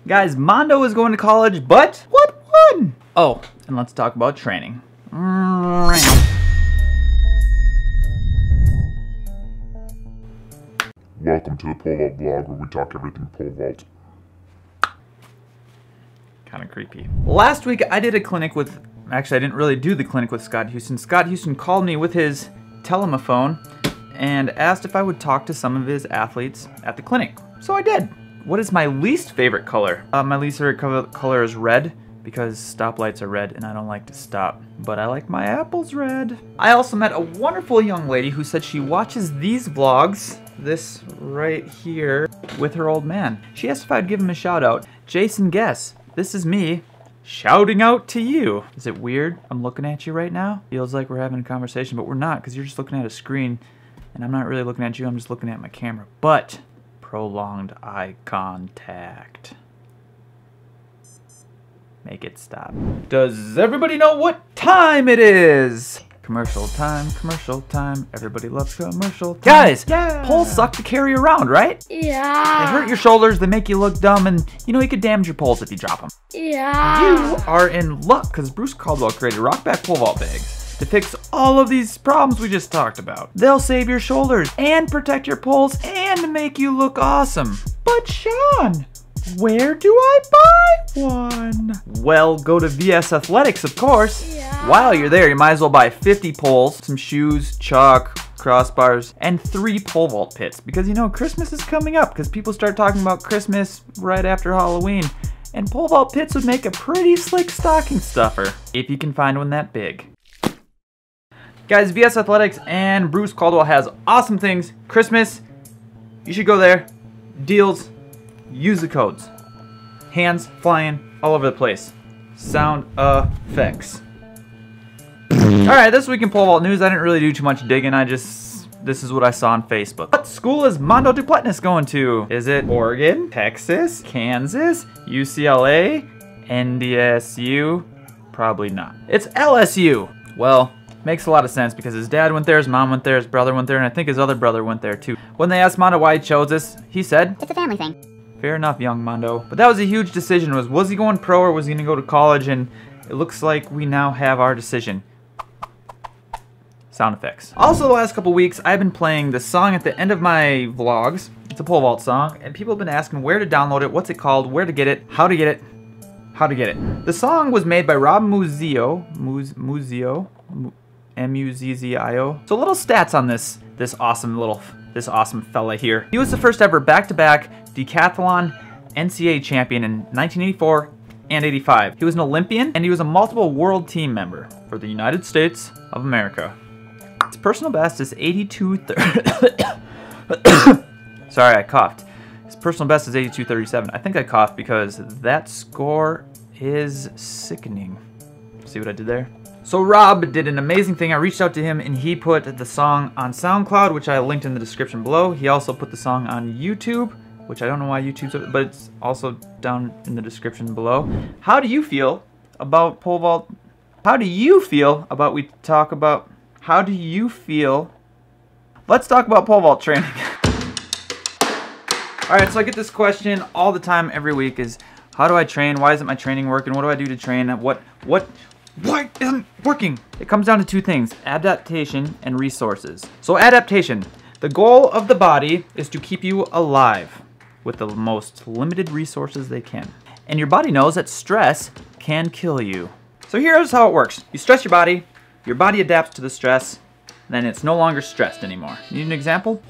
Guys, Mondo is going to college, but what one? Oh, and let's talk about training. Welcome to the Pole Vault vlog where we talk everything pole vault. Kind of creepy. Last week I did a clinic with, actually I didn't really do the clinic with Scott Houston. Scott Houston called me with his telephone and asked if I would talk to some of his athletes at the clinic. So I did. What is my least favorite color? My least favorite color is red because stoplights are red and I don't like to stop. But I like my apples red. I also met a wonderful young lady who said she watches these vlogs, this right here, with her old man. She asked if I'd give him a shout out. Jason Guess, this is me shouting out to you. Is it weird? I'm looking at you right now. Feels like we're having a conversation, but we're not because you're just looking at a screen and I'm not really looking at you, I'm just looking at my camera. But prolonged eye contact. Make it stop. Does everybody know what time it is? Commercial time, everybody loves commercial time. Guys, poles suck to carry around, right? Yeah. They hurt your shoulders, they make you look dumb, and you know you could damage your poles if you drop them. Yeah. You are in luck, because Bruce Caldwell created rock back pole vault bags to fix all of these problems we just talked about. They'll save your shoulders, and protect your poles, and make you look awesome. But Shawn, where do I buy one? Well, go to VS Athletics, of course. Yeah. While you're there, you might as well buy 50 poles, some shoes, chalk, crossbars, and 3 pole vault pits. Because you know, Christmas is coming up, because people start talking about Christmas right after Halloween. And pole vault pits would make a pretty slick stocking stuffer, if you can find one that big. Guys, VS Athletics and Bruce Caldwell has awesome things. Christmas, you should go there. Deals. Use the codes. Hands flying all over the place. Sound effects. Alright, this week in pole vault news, I didn't really do too much digging. This is what I saw on Facebook. What school is Mondo Duplantis going to? Is it Oregon, Texas, Kansas, UCLA, NDSU? Probably not. It's LSU. Well, makes a lot of sense because his dad went there, his mom went there, his brother went there, and I think his other brother went there too. When they asked Mondo why he chose this, he said, "It's a family thing." Fair enough, young Mondo. But that was a huge decision. Was he going pro or was he going to go to college? And it looks like we now have our decision. Sound effects. Also, the last couple weeks, I've been playing the song at the end of my vlogs. It's a pole vault song, and people have been asking where to download it, what's it called, where to get it, how to get it, how to get it. The song was made by Rob Muzzio, M-U-Z-Z-I-O. So little stats on this awesome fella here. He was the first ever back-to-back decathlon NCAA champion in 1984 and 85. He was an Olympian and he was a multiple world team member for the United States of America. His personal best is 82.37. Sorry, I coughed. His personal best is 82.37. I think I coughed because that score is sickening. See what I did there? So Rob did an amazing thing. I reached out to him and he put the song on SoundCloud, which I linked in the description below. He also put the song on YouTube, which I don't know why YouTube's, but it's also down in the description below. How do you feel about pole vault? How do you feel about Let's talk about pole vault training. Alright, so I get this question all the time every week is, how do I train? Why isn't my training working? What do I do to train? What isn't working? It comes down to 2 things, adaptation and resources. So adaptation, the goal of the body is to keep you alive with the most limited resources they can. And your body knows that stress can kill you. So here's how it works. You stress your body adapts to the stress, then it's no longer stressed anymore. Need an example?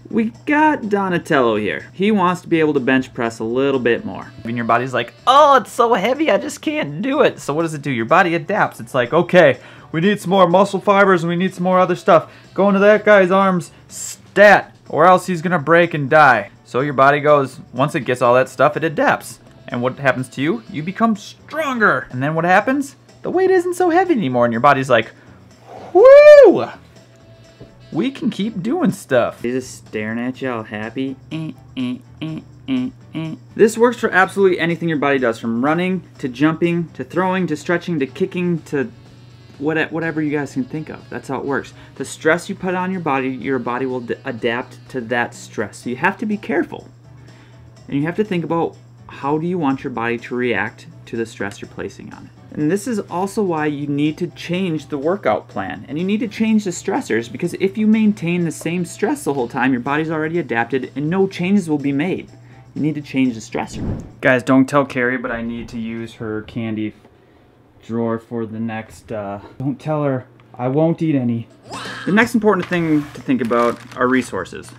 We got Donatello here. He wants to be able to bench press a little bit more. And your body's like, oh, it's so heavy, I just can't do it. So what does it do? Your body adapts. It's like, okay, we need some more muscle fibers and we need some more other stuff. Go into that guy's arms, stat, or else he's gonna break and die. So your body goes, once it gets all that stuff, it adapts. And what happens to you? You become stronger. And then what happens? The weight isn't so heavy anymore and your body's like, whoo! We can keep doing stuff. He's just staring at you all happy. This works for absolutely anything your body does, from running, to jumping, to throwing, to stretching, to kicking, to whatever you guys can think of. That's how it works. The stress you put on your body will adapt to that stress. So you have to be careful. And you have to think about how do you want your body to react to the stress you're placing on it. And this is also why you need to change the workout plan, and you need to change the stressors, because if you maintain the same stress the whole time, your body's already adapted and no changes will be made. You need to change the stressor. Guys, don't tell Carrie, but I need to use her candy drawer for the next, don't tell her, I won't eat any. The next important thing to think about are resources.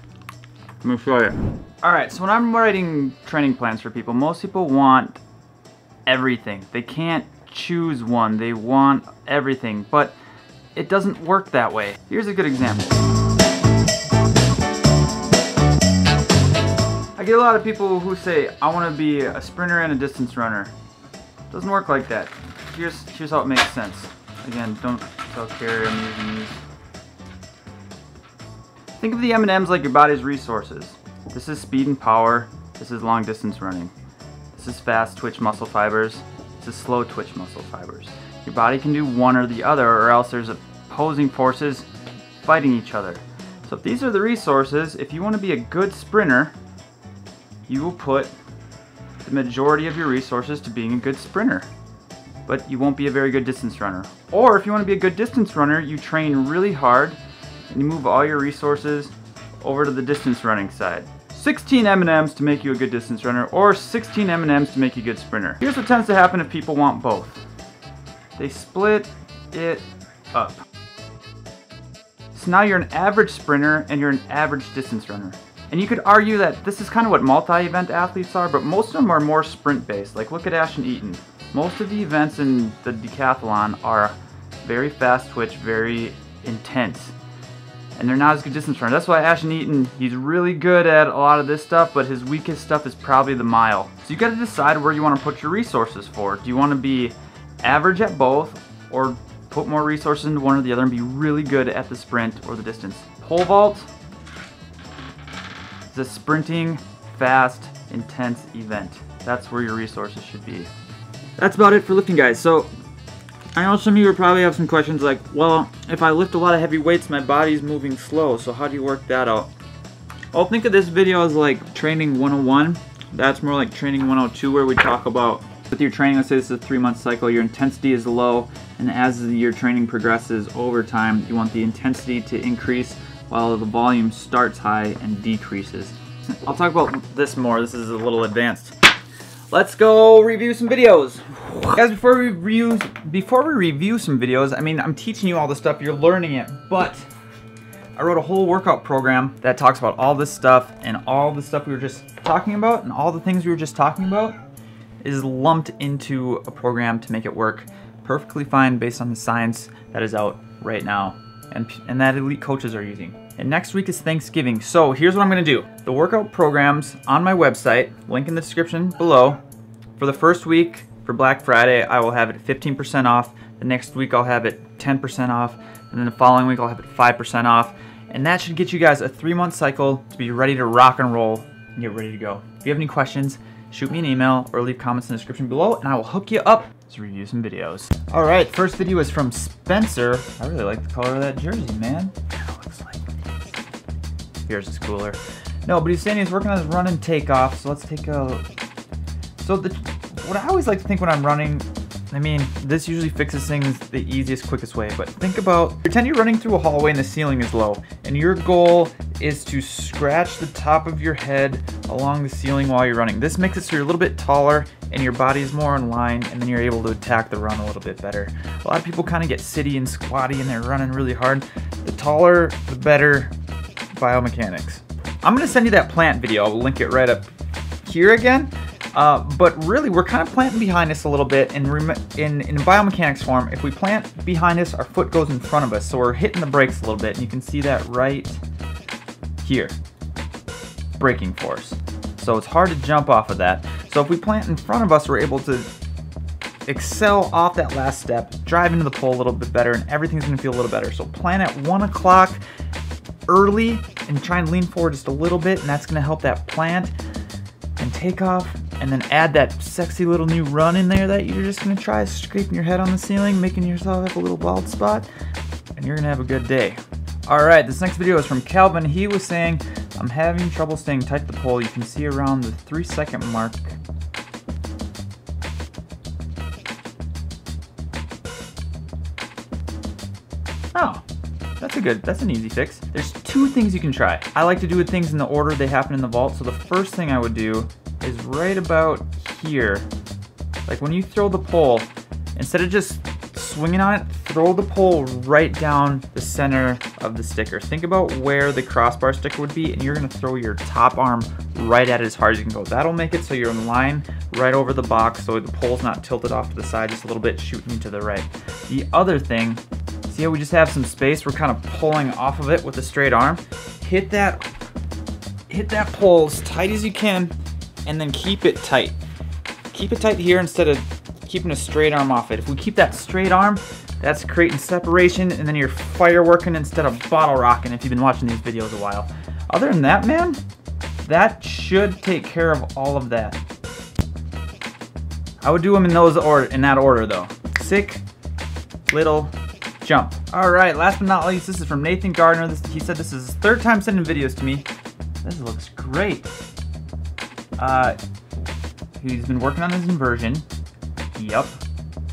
Let me show you. Alright, so when I'm writing training plans for people, most people want everything. They can't choose one, they want everything, but it doesn't work that way. Here's a good example. I get a lot of people who say, I want to be a sprinter and a distance runner. It doesn't work like that. Here's how it makes sense. Again, don't tell Carrie I'm using these. Think of the M&Ms like your body's resources. This is speed and power. This is long distance running. This is fast twitch muscle fibers. This is slow twitch muscle fibers. Your body can do one or the other, or else there's opposing forces fighting each other. So if these are the resources, if you want to be a good sprinter, you will put the majority of your resources to being a good sprinter. But you won't be a very good distance runner. Or if you want to be a good distance runner, you train really hard and you move all your resources over to the distance running side. 16 M&Ms to make you a good distance runner, or 16 M&Ms to make you a good sprinter. Here's what tends to happen if people want both. They split it up. So now you're an average sprinter and you're an average distance runner. And you could argue that this is kind of what multi-event athletes are, but most of them are more sprint-based. Like look at Ashton Eaton. Most of the events in the decathlon are very fast twitch, very intense. And they're not as good distance runners. That's why Ashton Eaton, he's really good at a lot of this stuff, but his weakest stuff is probably the mile. So you gotta decide where you wanna put your resources for. Do you wanna be average at both, or put more resources into one or the other and be really good at the sprint or the distance? Pole vault is a sprinting, fast, intense event. That's where your resources should be. That's about it for lifting, guys. So I know some of you will probably have some questions like, well, if I lift a lot of heavy weights, my body's moving slow, so how do you work that out? Well, think of this video as like training 101. That's more like training 102, where we talk about with your training, let's say this is a 3-month cycle, your intensity is low, and as your training progresses over time, you want the intensity to increase while the volume starts high and decreases. I'll talk about this more. This is a little advanced. Let's go review some videos. Guys, before we review some videos, I mean, I'm teaching you all this stuff, you're learning it, but I wrote a whole workout program that talks about all this stuff, and all the stuff we were just talking about, and all the things we were just talking about is lumped into a program to make it work perfectly fine based on the science that is out right now and that elite coaches are using. And next week is Thanksgiving, so here's what I'm gonna do. The workout program's on my website, link in the description below. For the first week, for Black Friday, I will have it 15% off. The next week I'll have it 10% off, and then the following week I'll have it 5% off. And that should get you guys a 3-month cycle to be ready to rock and roll and get ready to go. If you have any questions, shoot me an email or leave comments in the description below, and I will hook you up to review some videos. All right, first video is from Spencer. I really like the color of that jersey, man. It looks like yours is cooler. No, but he's saying he's working on his run and takeoff. So let's take a. So what I always like to think when I'm running, I mean, this usually fixes things the easiest, quickest way. But think about, pretend you're running through a hallway and the ceiling is low, and your goal is to scratch the top of your head along the ceiling while you're running. This makes it so you're a little bit taller and your body is more in line, and then you're able to attack the run a little bit better. A lot of people kind of get sitty and squatty and they're running really hard. The taller, the better biomechanics. I'm gonna send you that plant video. I'll link it right up here again. But really, we're kind of planting behind us a little bit. In biomechanics form, if we plant behind us, our foot goes in front of us. So we're hitting the brakes a little bit, and you can see that right here. Braking force. So it's hard to jump off of that. So if we plant in front of us, we're able to excel off that last step, drive into the pole a little bit better, and everything's gonna feel a little better. So plant at 1 o'clock early and try and lean forward just a little bit, and that's gonna help that plant and take off, and then add that sexy little new run in there that you're just gonna try scraping your head on the ceiling, making yourself have a little bald spot, and you're gonna have a good day. All right, this next video is from Calvin. He was saying, I'm having trouble staying tight to the pole. You can see around the 3-second mark Oh, that's an easy fix. There's two things you can try. I like to do things in the order they happen in the vault. So the first thing I would do is right about here. Like when you throw the pole, instead of just swinging on it, throw the pole right down the center of the sticker. Think about where the crossbar sticker would be, and you're gonna throw your top arm right at it as hard as you can go. That'll make it so you're in line right over the box, so the pole's not tilted off to the side just a little bit, shooting you to the right. The other thing, see how we just have some space? We're kind of pulling off of it with a straight arm. Hit that pole as tight as you can, and then keep it tight. Keep it tight here instead of keeping a straight arm off it. If we keep that straight arm, that's creating separation, and then you're fireworking instead of bottle rocking if you've been watching these videos a while. Other than that, man, that should take care of all of that. I would do them in that order though. Sick, little, jump. All right, last but not least, this is from Nathan Gardner. He said this is his third time sending videos to me. This looks great. He's been working on his inversion. Yep,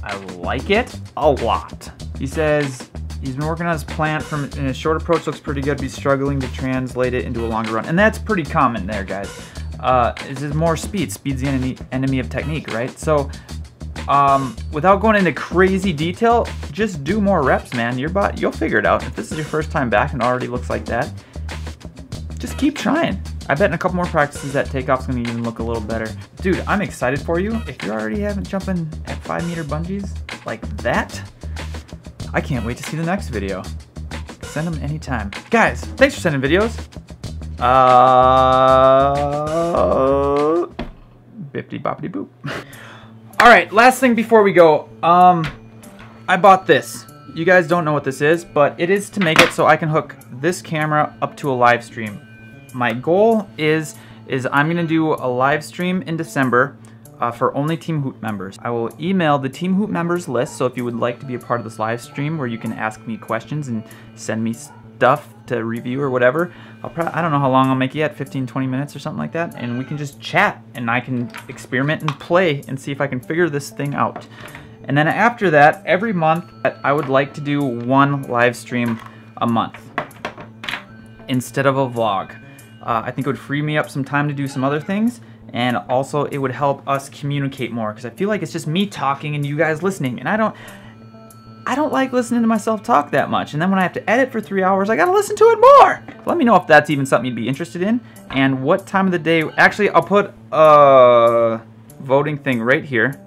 I like it a lot. He says he's been working on his plant in a short approach, looks pretty good, but he's struggling to translate it into a longer run. And that's pretty common there, guys. Is more speed. Speed's the enemy of technique, right? So without going into crazy detail, just do more reps, man. You'll figure it out. If this is your first time back and already looks like that, just keep trying. I bet in a couple more practices that takeoff's gonna even look a little better. Dude, I'm excited for you. If you're already jumping at 5-meter bungees like that, I can't wait to see the next video. Send them anytime. Guys, thanks for sending videos. Bippity boppity boop. All right, last thing before we go. I bought this. You guys don't know what this is, but it is to make it so I can hook this camera up to a live stream. My goal is I'm gonna do a live stream in December for only Team Hoot members. I will email the Team Hoot members list, so if you would like to be a part of this live stream where you can ask me questions and send me stuff to review or whatever, I don't know how long I'll make it yet, 15-20 minutes or something like that, and we can just chat and I can experiment and play and see if I can figure this thing out. And then after that, every month, I would like to do one live stream a month instead of a vlog. I think it would free me up some time to do some other things, and also it would help us communicate more, because I feel like it's just me talking and you guys listening, and I don't like listening to myself talk that much, and then when I have to edit for 3 hours, I gotta listen to it more. Let me know if that's even something you'd be interested in, and what time of the day. Actually, I'll put a voting thing right here.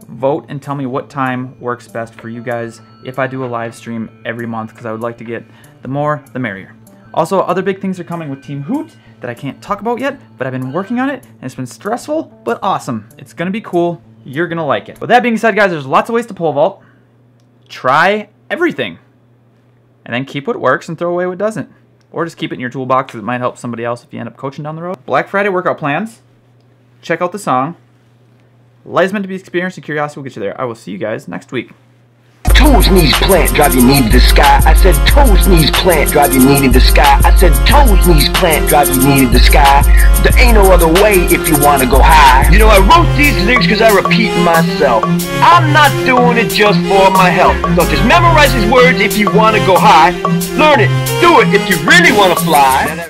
Vote and tell me what time works best for you guys if I do a live stream every month, because I would like to get the more, the merrier. Also, other big things are coming with Team Hoot that I can't talk about yet, but I've been working on it, and it's been stressful, but awesome. It's gonna be cool. You're gonna like it. With that being said, guys, there's lots of ways to pole vault. Try everything, and then keep what works and throw away what doesn't. Or just keep it in your toolbox, because it might help somebody else if you end up coaching down the road. Black Friday workout plans. Check out the song. Life is meant to be experienced, and curiosity will get you there. I will see you guys next week. Toes, knees, plant, drive your knee to the sky. I said toes, knees, plant, drive your knee to the sky. I said toes, knees, plant, drive your knee to the sky. There ain't no other way if you want to go high. You know, I wrote these lyrics because I repeat myself. I'm not doing it just for my health. Don't just memorize these words if you want to go high. Learn it, do it if you really want to fly.